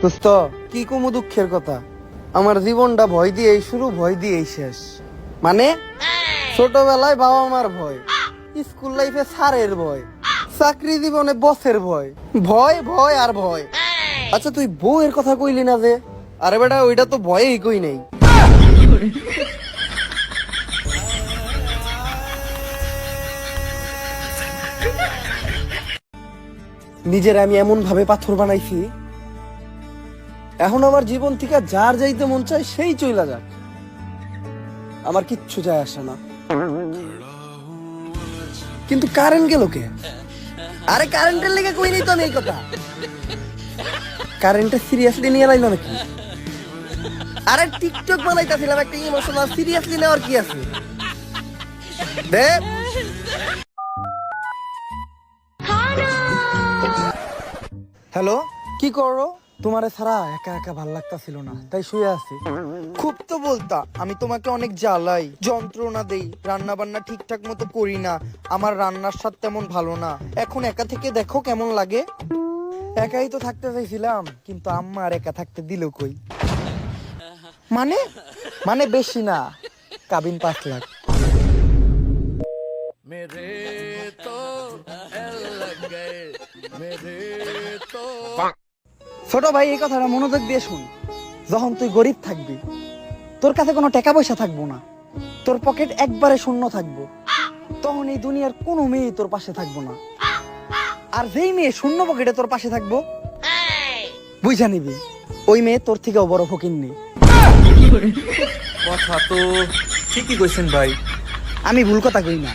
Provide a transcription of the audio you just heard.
দোস্ত কি কমু দুঃখের কথা, আমার জীবনটা ভয় দিয়েই শুরু, ভয় দিয়েই শেষ। মানে ছোটবেলায় বাবা মার ভয়, স্কুল লাইফে স্যারের ভয়, চাকরি জীবনে বসের ভয়, ভয় ভয় আর ভয়। আচ্ছা তুই বউয়ের কথা কইলি না যে? আরে বেটা ওইটা তো ভয়েই কই নাই। নিজের আমি এমন ভাবে পাথর বানাইছি, এখন আমার জীবন থেকে যার যাইতে মন চায় সেই চইলা যাক, আমার কিচ্ছু যায় আসে না। কিন্তু কারেন্ট গেল কে? আরে কারেন্টের লেগে কই নাই তো আমি এই কথা। কারেন্টে সিরিয়াসলি নিয়ে লাইলো নাকি? আরে টিকটক বানাইতাছিলাম একটা ইমোশনাল, সিরিয়াসলি নেওয়ার কি আছে? দে হ্যালো, কি করো? তোমারে ছাড়া একা একা ভাল লাগতাছিল না, তাই শুয়ে আছি। খুব তো বলতা আমি তোমাকে অনেক জ্বালাই, যন্ত্রণা দেই, রান্না বান্না ঠিকঠাক মতো করি না, আমার রান্নার স্বাদ তেমন ভালো না। এখন একা থেকে দেখো কেমন লাগে। একাই তো থাকতে চাইছিলাম, কিন্তু আম্মা আর একা থাকতে দিল কই। মানে মানে বেশি না, কাবিন 5 লাখ। ছোট ভাই এই কথাটা মনোযোগ দিয়ে শুন। যখন তুই গরিব থাকবি, তোর কাছে কোনো টাকা পয়সা থাকবো না, তোর পকেট একবারে শূন্য থাকবো, তখন এই দুনিয়ার কোনো মেয়ে তোর পাশে থাকবো না। আর যেই মেয়ে শূন্য পকেটে তোর পাশে থাকবো, বুঝা নিবি ওই মেয়ে তোর থেকেও বড় ফকিন্নি। কথা তো ঠিকই কইছেন ভাই। আমি ভুল কথা কই না।